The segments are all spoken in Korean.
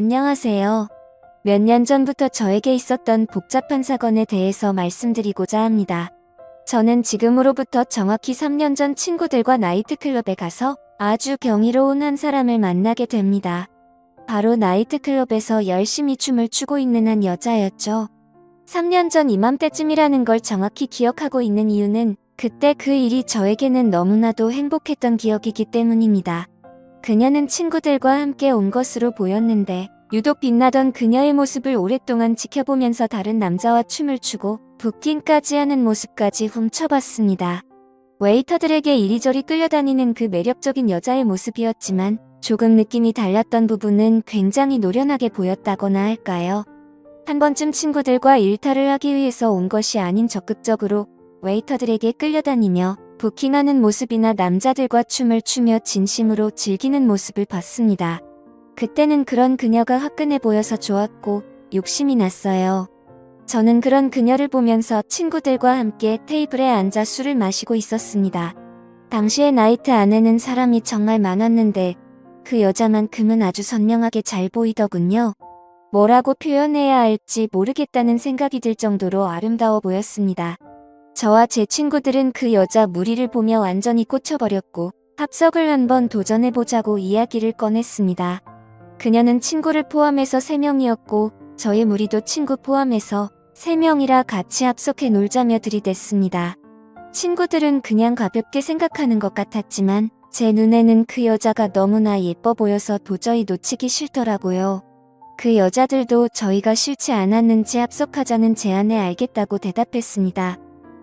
안녕하세요. 몇 년 전부터 저에게 있었던 복잡한 사건에 대해서 말씀드리고자 합니다. 저는 지금으로부터 정확히 3년 전 친구들과 나이트클럽에 가서 아주 경이로운 한 사람을 만나게 됩니다. 바로 나이트클럽에서 열심히 춤을 추고 있는 한 여자였죠. 3년 전 이맘때쯤이라는 걸 정확히 기억하고 있는 이유는 그때 그 일이 저에게는 너무나도 행복했던 기억이기 때문입니다. 그녀는 친구들과 함께 온 것으로 보였는데 유독 빛나던 그녀의 모습을 오랫동안 지켜보면서 다른 남자와 춤을 추고 부킹까지 하는 모습까지 훔쳐봤습니다. 웨이터들에게 이리저리 끌려다니는 그 매력적인 여자의 모습이었지만 조금 느낌이 달랐던 부분은 굉장히 노련하게 보였다거나 할까요? 한 번쯤 친구들과 일탈을 하기 위해서 온 것이 아닌 적극적으로 웨이터들에게 끌려다니며 부킹하는 모습이나 남자들과 춤을 추며 진심으로 즐기는 모습을 봤습니다. 그때는 그런 그녀가 화끈해 보여서 좋았고 욕심이 났어요. 저는 그런 그녀를 보면서 친구들과 함께 테이블에 앉아 술을 마시고 있었습니다. 당시의 나이트 안에는 사람이 정말 많았는데 그 여자만큼은 아주 선명하게 잘 보이더군요. 뭐라고 표현해야 할지 모르겠다는 생각이 들 정도로 아름다워 보였습니다. 저와 제 친구들은 그 여자 무리를 보며 완전히 꽂혀버렸고 합석을 한번 도전해보자고 이야기를 꺼냈습니다. 그녀는 친구를 포함해서 3명이었고 저의 무리도 친구 포함해서 3명이라 같이 합석해 놀자며 들이댔습니다. 친구들은 그냥 가볍게 생각하는 것 같았지만 제 눈에는 그 여자가 너무나 예뻐 보여서 도저히 놓치기 싫더라고요. 그 여자들도 저희가 싫지 않았는지 합석하자는 제안에 알겠다고 대답했습니다.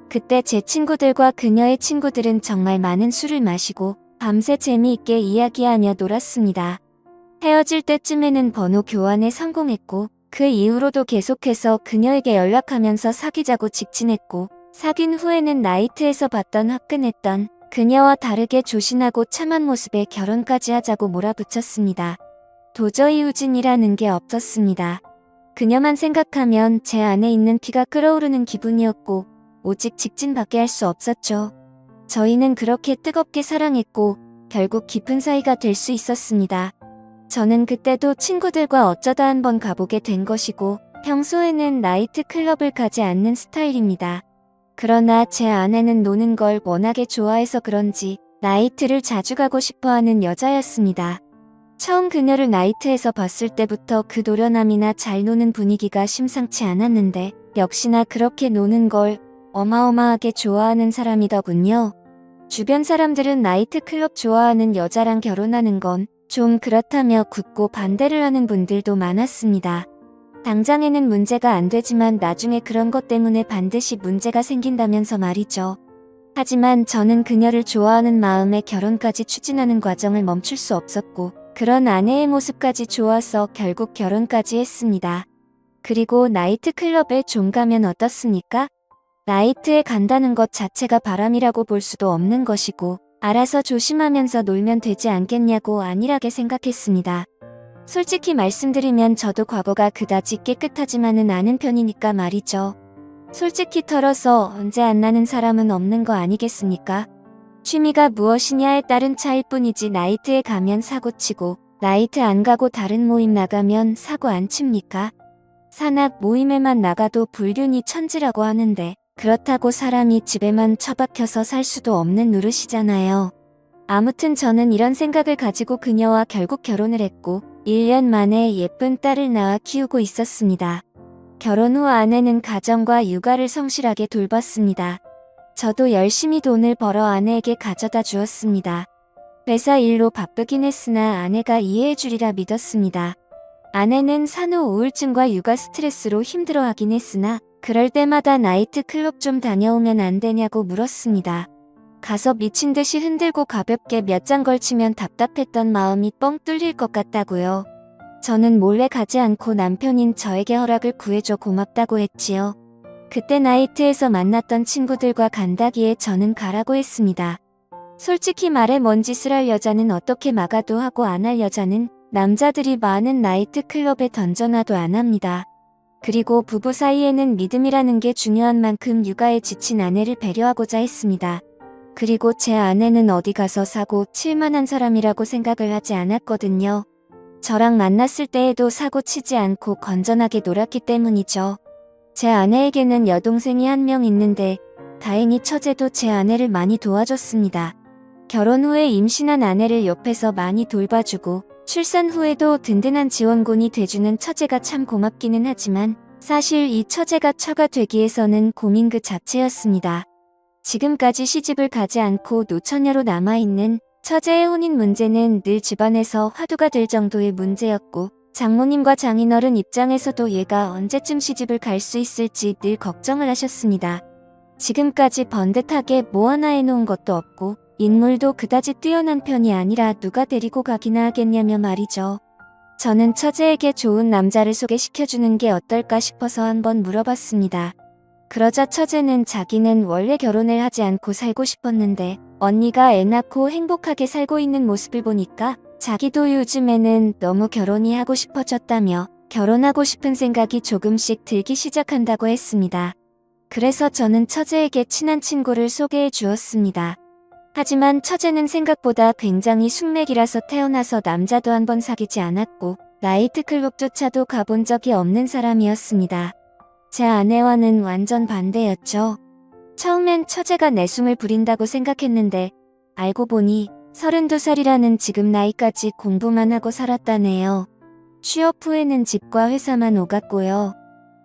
그때 제 친구들과 그녀의 친구들은 정말 많은 술을 마시고 밤새 재미있게 이야기하며 놀았습니다. 헤어질 때쯤에는 번호 교환에 성공했고 그 이후로도 계속해서 그녀에게 연락하면서 사귀자고 직진했고 사귄 후에는 나이트에서 봤던 화끈했던 그녀와 다르게 조신하고 참한 모습에 결혼까지 하자고 몰아붙였습니다. 도저히 후진이라는 게 없었습니다. 그녀만 생각하면 제 안에 있는 피가 끓어오르는 기분이었고 오직 직진밖에 할 수 없었죠. 저희는 그렇게 뜨겁게 사랑했고 결국 깊은 사이가 될 수 있었습니다. 저는 그때도 친구들과 어쩌다 한번 가보게 된 것이고 평소에는 나이트 클럽을 가지 않는 스타일입니다. 그러나 제 아내는 노는 걸 워낙에 좋아해서 그런지 나이트를 자주 가고 싶어하는 여자였습니다. 처음 그녀를 나이트에서 봤을 때부터 그 노련함이나 잘 노는 분위기가 심상치 않았는데 역시나 그렇게 노는 걸 어마어마하게 좋아하는 사람이더군요. 주변 사람들은 나이트 클럽 좋아하는 여자랑 결혼하는 건 좀 그렇다며 굳고 반대를 하는 분들도 많았습니다. 당장에는 문제가 안 되지만 나중에 그런 것 때문에 반드시 문제가 생긴다면서 말이죠. 하지만 저는 그녀를 좋아하는 마음에 결혼까지 추진하는 과정을 멈출 수 없었고 그런 아내의 모습까지 좋아서 결국 결혼까지 했습니다. 그리고 나이트 클럽에 좀 가면 어떻습니까? 나이트에 간다는 것 자체가 바람이라고 볼 수도 없는 것이고 알아서 조심하면서 놀면 되지 않겠냐고 안일하게 생각했습니다. 솔직히 말씀드리면 저도 과거가 그다지 깨끗하지만은 않은 편이니까 말이죠. 솔직히 털어서 언제 안 나는 사람은 없는 거 아니겠습니까? 취미가 무엇이냐에 따른 차일 뿐이지 나이트에 가면 사고치고 나이트 안 가고 다른 모임 나가면 사고 안 칩니까? 산악 모임에만 나가도 불륜이 천지라고 하는데 그렇다고 사람이 집에만 처박혀서 살 수도 없는 노릇이잖아요. 아무튼 저는 이런 생각을 가지고 그녀와 결국 결혼을 했고 1년 만에 예쁜 딸을 낳아 키우고 있었습니다. 결혼 후 아내는 가정과 육아를 성실하게 돌봤습니다. 저도 열심히 돈을 벌어 아내에게 가져다 주었습니다. 회사 일로 바쁘긴 했으나 아내가 이해해주리라 믿었습니다. 아내는 산후 우울증과 육아 스트레스로 힘들어하긴 했으나 그럴 때마다 나이트 클럽 좀 다녀오면 안 되냐고 물었습니다. 가서 미친 듯이 흔들고 가볍게 몇 장 걸치면 답답했던 마음이 뻥 뚫릴 것 같다고요. 저는 몰래 가지 않고 남편인 저에게 허락을 구해줘 고맙다고 했지요. 그때 나이트에서 만났던 친구들과 간다기에 저는 가라고 했습니다. 솔직히 말해 뭔 짓을 할 여자는 어떻게 막아도 하고 안 할 여자는 남자들이 많은 나이트 클럽에 던져놔도 안 합니다. 그리고 부부 사이에는 믿음이라는 게 중요한 만큼 육아에 지친 아내를 배려하고자 했습니다. 그리고 제 아내는 어디 가서 사고 칠 만한 사람이라고 생각을 하지 않았거든요. 저랑 만났을 때에도 사고 치지 않고 건전하게 놀았기 때문이죠. 제 아내에게는 여동생이 한 명 있는데 다행히 처제도 제 아내를 많이 도와줬습니다. 결혼 후에 임신한 아내를 옆에서 많이 돌봐주고 출산 후에도 든든한 지원군이 돼주는 처제가 참 고맙기는 하지만 사실 이 처제가 처가 되기에서는 고민 그 자체였습니다. 지금까지 시집을 가지 않고 노처녀로 남아있는 처제의 혼인 문제는 늘 집안에서 화두가 될 정도의 문제였고 장모님과 장인어른 입장에서도 얘가 언제쯤 시집을 갈 수 있을지 늘 걱정을 하셨습니다. 지금까지 번듯하게 뭐 하나 해놓은 것도 없고 인물도 그다지 뛰어난 편이 아니라 누가 데리고 가기나 하겠냐며 말이죠. 저는 처제에게 좋은 남자를 소개시켜주는 게 어떨까 싶어서 한번 물어봤습니다. 그러자 처제는 자기는 원래 결혼을 하지 않고 살고 싶었는데 언니가 애 낳고 행복하게 살고 있는 모습을 보니까 자기도 요즘에는 너무 결혼이 하고 싶어졌다며 결혼하고 싶은 생각이 조금씩 들기 시작한다고 했습니다. 그래서 저는 처제에게 친한 친구를 소개해 주었습니다. 하지만 처제는 생각보다 굉장히 숙맥이라서 태어나서 남자도 한 번 사귀지 않았고 나이트클럽조차도 가본 적이 없는 사람이었습니다. 제 아내와는 완전 반대였죠. 처음엔 처제가 내숭을 부린다고 생각했는데 알고 보니 32살이라는 지금 나이까지 공부만 하고 살았다네요. 취업 후에는 집과 회사만 오갔고요.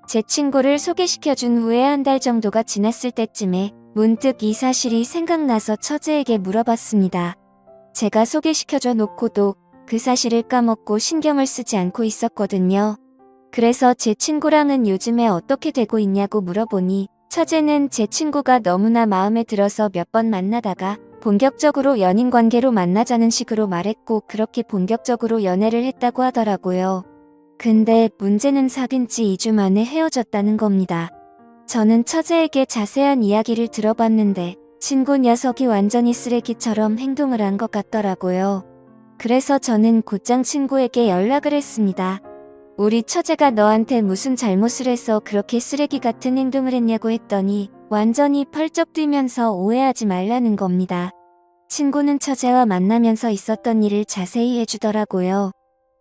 제 친구를 소개시켜준 후에 한 달 정도가 지났을 때쯤에 문득 이 사실이 생각나서 처제에게 물어봤습니다. 제가 소개시켜줘 놓고도 그 사실을 까먹고 신경을 쓰지 않고 있었거든요. 그래서 제 친구랑은 요즘에 어떻게 되고 있냐고 물어보니 처제는 제 친구가 너무나 마음에 들어서 몇 번 만나다가 본격적으로 연인 관계로 만나자는 식으로 말했고 그렇게 본격적으로 연애를 했다고 하더라고요. 근데 문제는 사귄 지 2주 만에 헤어졌다는 겁니다. 저는 처제에게 자세한 이야기를 들어봤는데 친구 녀석이 완전히 쓰레기처럼 행동을 한 것 같더라고요. 그래서 저는 곧장 친구에게 연락을 했습니다. 우리 처제가 너한테 무슨 잘못을 해서 그렇게 쓰레기 같은 행동을 했냐고 했더니 완전히 펄쩍 뛰면서 오해하지 말라는 겁니다. 친구는 처제와 만나면서 있었던 일을 자세히 해주더라고요.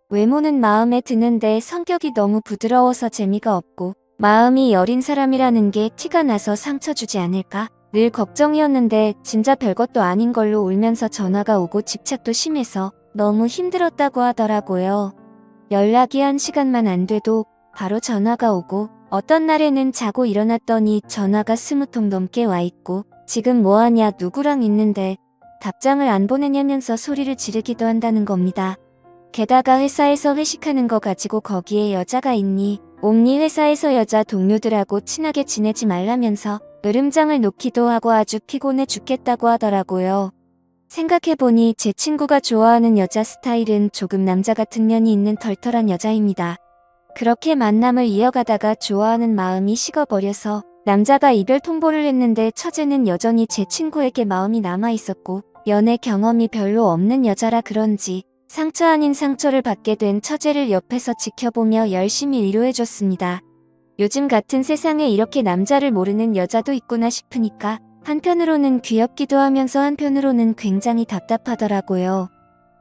외모는 마음에 드는데 성격이 너무 부드러워서 재미가 없고 마음이 여린 사람이라는 게 티가 나서 상처 주지 않을까? 늘 걱정이었는데 진짜 별것도 아닌 걸로 울면서 전화가 오고 집착도 심해서 너무 힘들었다고 하더라고요. 연락이 1시간만 안 돼도 바로 전화가 오고 어떤 날에는 자고 일어났더니 전화가 20통 넘게 와 있고 지금 뭐하냐 누구랑 있는데 답장을 안 보내냐면서 소리를 지르기도 한다는 겁니다. 게다가 회사에서 회식하는 거 가지고 거기에 여자가 있니? 옴니 회사에서 여자 동료들하고 친하게 지내지 말라면서 으름장을 놓기도 하고 아주 피곤해 죽겠다고 하더라고요. 생각해보니 제 친구가 좋아하는 여자 스타일은 조금 남자 같은 면이 있는 털털한 여자입니다. 그렇게 만남을 이어가다가 좋아하는 마음이 식어버려서 남자가 이별 통보를 했는데 처제는 여전히 제 친구에게 마음이 남아있었고 연애 경험이 별로 없는 여자라 그런지 상처 아닌 상처를 받게 된 처제를 옆에서 지켜보며 열심히 위로해줬습니다. 요즘 같은 세상에 이렇게 남자를 모르는 여자도 있구나 싶으니까 한편으로는 귀엽기도 하면서 한편으로는 굉장히 답답하더라고요.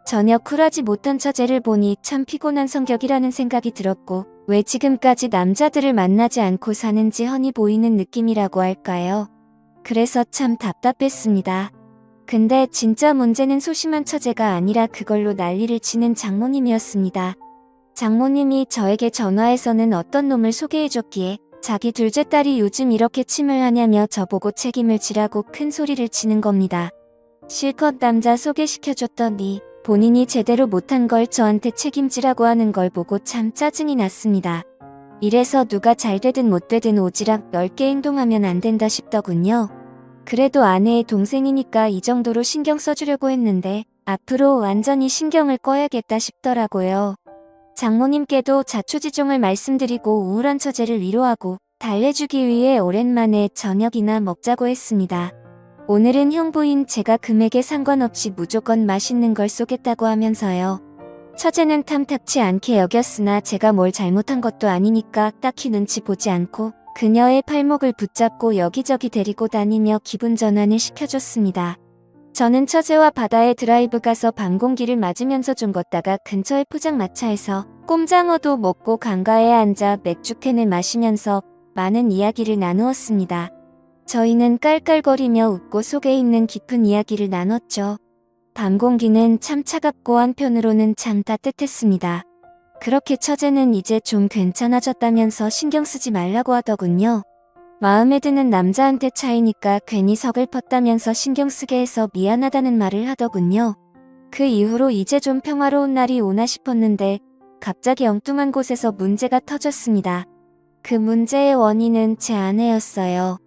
전혀 쿨하지 못한 처제를 보니 참 피곤한 성격이라는 생각이 들었고 왜 지금까지 남자들을 만나지 않고 사는지 훤히 보이는 느낌이라고 할까요? 그래서 참 답답했습니다. 근데 진짜 문제는 소심한 처제가 아니라 그걸로 난리를 치는 장모님이었습니다. 장모님이 저에게 전화해서는 어떤 놈을 소개해줬기에 자기 둘째 딸이 요즘 이렇게 침을 하냐며 저보고 책임을 지라고 큰 소리를 치는 겁니다. 실컷 남자 소개시켜줬더니 본인이 제대로 못한 걸 저한테 책임지라고 하는 걸 보고 참 짜증이 났습니다. 이래서 누가 잘 되든 못 되든 오지랖 넓게 행동하면 안 된다 싶더군요. 그래도 아내의 동생이니까 이 정도로 신경 써주려고 했는데 앞으로 완전히 신경을 꺼야겠다 싶더라고요. 장모님께도 자초지종을 말씀드리고 우울한 처제를 위로하고 달래주기 위해 오랜만에 저녁이나 먹자고 했습니다. 오늘은 형부인 제가 금액에 상관없이 무조건 맛있는 걸 쏘겠다고 하면서요. 처제는 탐탁치 않게 여겼으나 제가 뭘 잘못한 것도 아니니까 딱히 눈치 보지 않고 그녀의 팔목을 붙잡고 여기저기 데리고 다니며 기분 전환을 시켜줬습니다. 저는 처제와 바다에 드라이브 가서 밤 공기를 맞으면서 좀 걷다가 근처의 포장마차에서 꼼장어도 먹고 강가에 앉아 맥주캔을 마시면서 많은 이야기를 나누었습니다. 저희는 깔깔거리며 웃고 속에 있는 깊은 이야기를 나눴죠. 밤 공기는 참 차갑고 한편으로는 참 따뜻했습니다. 그렇게 처제는 이제 좀 괜찮아졌다면서 신경 쓰지 말라고 하더군요. 마음에 드는 남자한테 차이니까 괜히 서글펐다면서 신경 쓰게 해서 미안하다는 말을 하더군요. 그 이후로 이제 좀 평화로운 날이 오나 싶었는데 갑자기 엉뚱한 곳에서 문제가 터졌습니다. 그 문제의 원인은 제 아내였어요.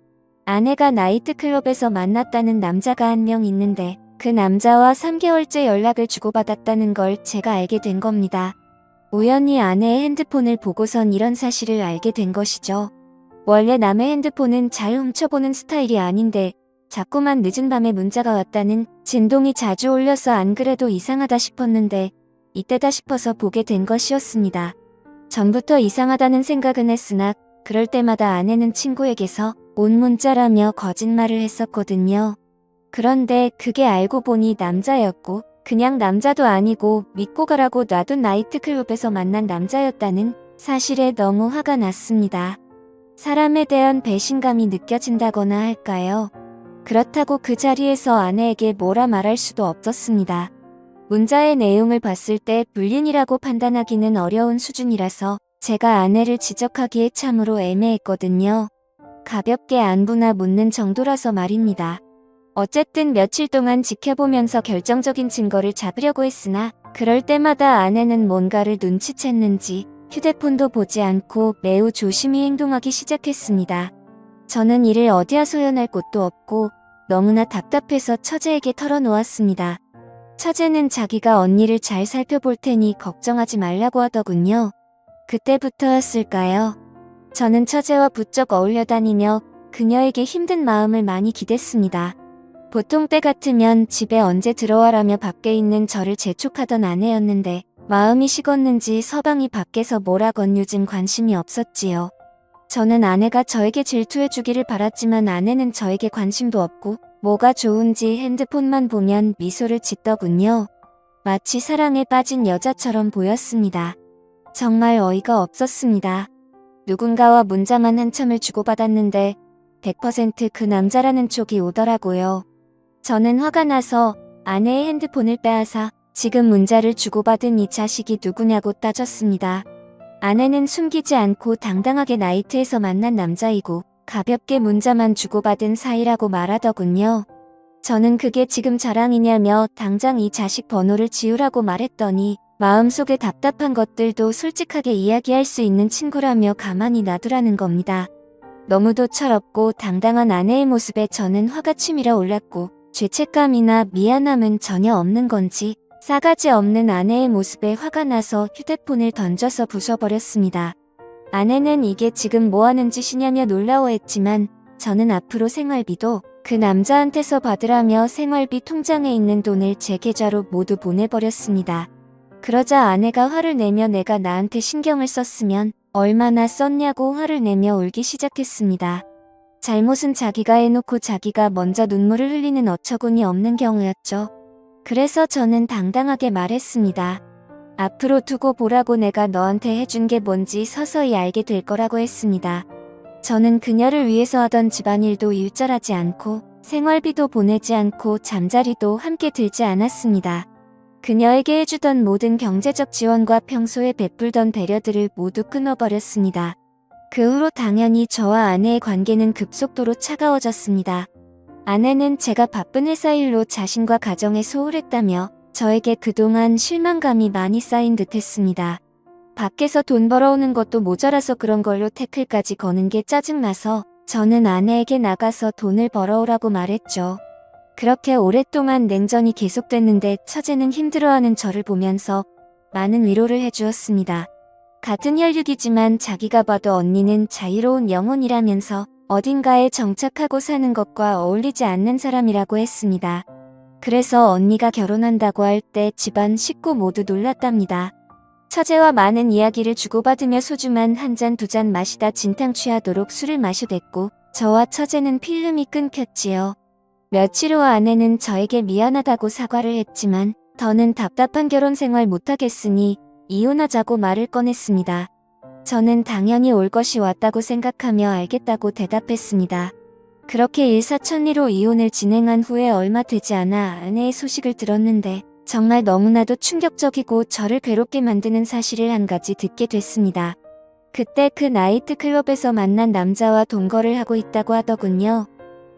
아내가 나이트클럽에서 만났다는 남자가 한 명 있는데 그 남자와 3개월째 연락을 주고받았다는 걸 제가 알게 된 겁니다. 우연히 아내의 핸드폰을 보고선 이런 사실을 알게 된 것이죠. 원래 남의 핸드폰은 잘 훔쳐보는 스타일이 아닌데 자꾸만 늦은 밤에 문자가 왔다는 진동이 자주 울려서 안 그래도 이상하다 싶었는데 이때다 싶어서 보게 된 것이었습니다. 전부터 이상하다는 생각은 했으나 그럴 때마다 아내는 친구에게서 온 문자라며 거짓말을 했었거든요. 그런데 그게 알고 보니 남자였고 그냥 남자도 아니고 믿고 가라고 놔둔 나이트클럽에서 만난 남자였다는 사실에 너무 화가 났습니다. 사람에 대한 배신감이 느껴진다거나 할까요? 그렇다고 그 자리에서 아내에게 뭐라 말할 수도 없었습니다. 문자의 내용을 봤을 때 불륜이라고 판단하기는 어려운 수준이라서 제가 아내를 지적하기에 참으로 애매했거든요. 가볍게 안부나 묻는 정도라서 말입니다. 어쨌든 며칠 동안 지켜보면서 결정적인 증거를 잡으려고 했으나 그럴 때마다 아내는 뭔가를 눈치챘는지 휴대폰도 보지 않고 매우 조심히 행동하기 시작했습니다. 저는 이를 어디야 소연할 곳도 없고 너무나 답답해서 처제에게 털어놓았습니다. 처제는 자기가 언니를 잘 살펴볼 테니 걱정하지 말라고 하더군요. 그때부터였을까요? 저는 처제와 부쩍 어울려 다니며 그녀에게 힘든 마음을 많이 기댔습니다. 보통 때 같으면 집에 언제 들어와라며 밖에 있는 저를 재촉하던 아내였는데 마음이 식었는지 서방이 밖에서 뭐라건 요즘 관심이 없었지요. 저는 아내가 저에게 질투해주기를 바랐지만 아내는 저에게 관심도 없고 뭐가 좋은지 핸드폰만 보면 미소를 짓더군요. 마치 사랑에 빠진 여자처럼 보였습니다. 정말 어이가 없었습니다. 누군가와 문자만 한참을 주고받았는데 100% 그 남자라는 촉이 오더라고요. 저는 화가 나서 아내의 핸드폰을 빼앗아 지금 문자를 주고받은 이 자식이 누구냐고 따졌습니다. 아내는 숨기지 않고 당당하게 나이트에서 만난 남자이고 가볍게 문자만 주고받은 사이라고 말하더군요. 저는 그게 지금 자랑이냐며 당장 이 자식 번호를 지우라고 말했더니 마음속에 답답한 것들도 솔직하게 이야기할 수 있는 친구라며 가만히 놔두라는 겁니다. 너무도 철없고 당당한 아내의 모습에 저는 화가 치밀어 올랐고 죄책감이나 미안함은 전혀 없는 건지 싸가지 없는 아내의 모습에 화가 나서 휴대폰을 던져서 부숴버렸습니다. 아내는 이게 지금 뭐하는 짓이냐며 놀라워했지만 저는 앞으로 생활비도 그 남자한테서 받으라며 생활비 통장에 있는 돈을 제 계좌로 모두 보내버렸습니다. 그러자 아내가 화를 내며 내가 나한테 신경을 썼으면 얼마나 썼냐고 화를 내며 울기 시작했습니다. 잘못은 자기가 해놓고 자기가 먼저 눈물을 흘리는 어처구니 없는 경우였죠. 그래서 저는 당당하게 말했습니다. 앞으로 두고 보라고 내가 너한테 해준 게 뭔지 서서히 알게 될 거라고 했습니다. 저는 그녀를 위해서 하던 집안일도 일절하지 않고 생활비도 보내지 않고 잠자리도 함께 들지 않았습니다. 그녀에게 해주던 모든 경제적 지원과 평소에 베풀던 배려들을 모두 끊어버렸습니다. 그 후로 당연히 저와 아내의 관계는 급속도로 차가워졌습니다. 아내는 제가 바쁜 회사 일로 자신과 가정에 소홀했다며 저에게 그동안 실망감이 많이 쌓인 듯 했습니다. 밖에서 돈 벌어오는 것도 모자라서 그런 걸로 태클까지 거는 게 짜증나서 저는 아내에게 나가서 돈을 벌어오라고 말했죠. 그렇게 오랫동안 냉전이 계속됐는데 처제는 힘들어하는 저를 보면서 많은 위로를 해주었습니다. 같은 혈육이지만 자기가 봐도 언니는 자유로운 영혼이라면서 어딘가에 정착하고 사는 것과 어울리지 않는 사람이라고 했습니다. 그래서 언니가 결혼한다고 할 때 집안 식구 모두 놀랐답니다. 처제와 많은 이야기를 주고받으며 소주만 한 잔 두 잔 마시다 진탕 취하도록 술을 마셔댔고 저와 처제는 필름이 끊겼지요. 며칠 후 아내는 저에게 미안하다고 사과를 했지만 더는 답답한 결혼 생활 못하겠으니 이혼하자고 말을 꺼냈습니다. 저는 당연히 올 것이 왔다고 생각하며 알겠다고 대답했습니다. 그렇게 일사천리로 이혼을 진행한 후에 얼마 되지 않아 아내의 소식을 들었는데 정말 너무나도 충격적이고 저를 괴롭게 만드는 사실을 한 가지 듣게 됐습니다. 그때 그 나이트클럽에서 만난 남자와 동거를 하고 있다고 하더군요.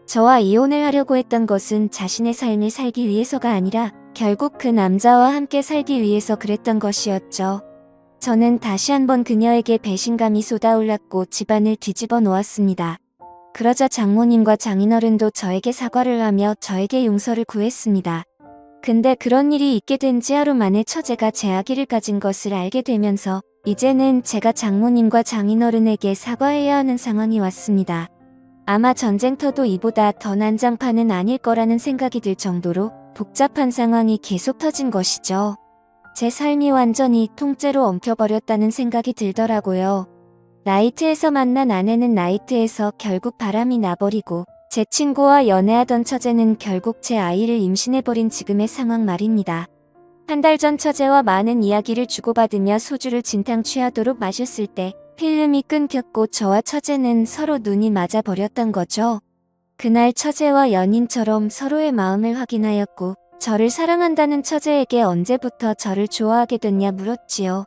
저와 이혼을 하려고 했던 것은 자신의 삶을 살기 위해서가 아니라 결국 그 남자와 함께 살기 위해서 그랬던 것이었죠. 저는 다시 한번 그녀에게 배신감이 쏟아올랐고 집안을 뒤집어 놓았습니다. 그러자 장모님과 장인어른도 저에게 사과를 하며 저에게 용서를 구했습니다. 근데 그런 일이 있게 된 지 하루 만에 처제가 제 아기를 가진 것을 알게 되면서 이제는 제가 장모님과 장인어른에게 사과해야 하는 상황이 왔습니다. 아마 전쟁터도 이보다 더 난장판은 아닐 거라는 생각이 들 정도로 복잡한 상황이 계속 터진 것이죠. 제 삶이 완전히 통째로 엉켜버렸다는 생각이 들더라고요. 나이트에서 만난 아내는 나이트에서 결국 바람이 나버리고 제 친구와 연애하던 처제는 결국 제 아이를 임신해버린 지금의 상황 말입니다. 한 달 전 처제와 많은 이야기를 주고받으며 소주를 진탕 취하도록 마셨을 때 필름이 끊겼고 저와 처제는 서로 눈이 맞아버렸던 거죠. 그날 처제와 연인처럼 서로의 마음을 확인하였고 저를 사랑한다는 처제에게 언제부터 저를 좋아하게 됐냐 물었지요.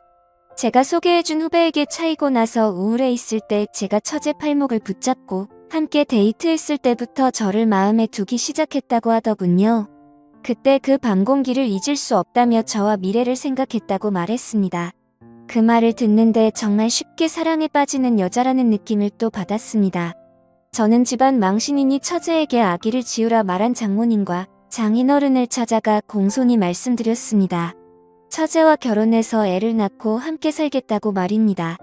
제가 소개해준 후배에게 차이고 나서 우울해 있을 때 제가 처제 팔목을 붙잡고 함께 데이트했을 때부터 저를 마음에 두기 시작했다고 하더군요. 그때 그 밤 공기를 잊을 수 없다며 저와 미래를 생각했다고 말했습니다. 그 말을 듣는데 정말 쉽게 사랑에 빠지는 여자라는 느낌을 또 받았습니다. 저는 집안 망신이니 처제에게 아기를 지우라 말한 장모님과 장인어른을 찾아가 공손히 말씀드렸습니다. 처제와 결혼해서 애를 낳고 함께 살겠다고 말입니다.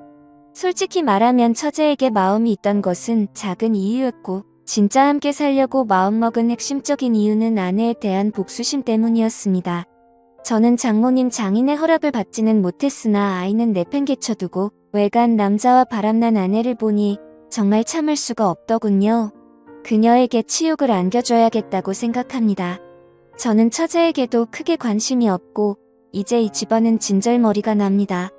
솔직히 말하면 처제에게 마음이 있던 것은 작은 이유였고 진짜 함께 살려고 마음먹은 핵심적인 이유는 아내에 대한 복수심 때문이었습니다. 저는 장모님 장인의 허락을 받지는 못했으나 아이는 내팽개쳐두고 외간 남자와 바람난 아내를 보니 정말 참을 수가 없더군요. 그녀에게 치욕을 안겨줘야겠다고 생각합니다. 저는 처제에게도 크게 관심이 없고 이제 이 집안은 진절머리가 납니다.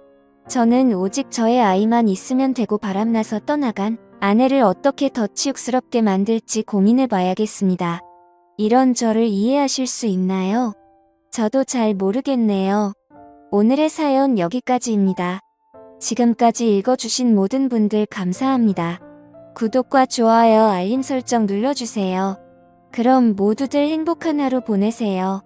저는 오직 저의 아이만 있으면 되고 바람나서 떠나간 아내를 어떻게 더 치욕스럽게 만들지 고민해봐야겠습니다. 이런 저를 이해하실 수 있나요? 저도 잘 모르겠네요. 오늘의 사연 여기까지입니다. 지금까지 읽어주신 모든 분들 감사합니다. 구독과 좋아요, 알림 설정 눌러주세요. 그럼 모두들 행복한 하루 보내세요.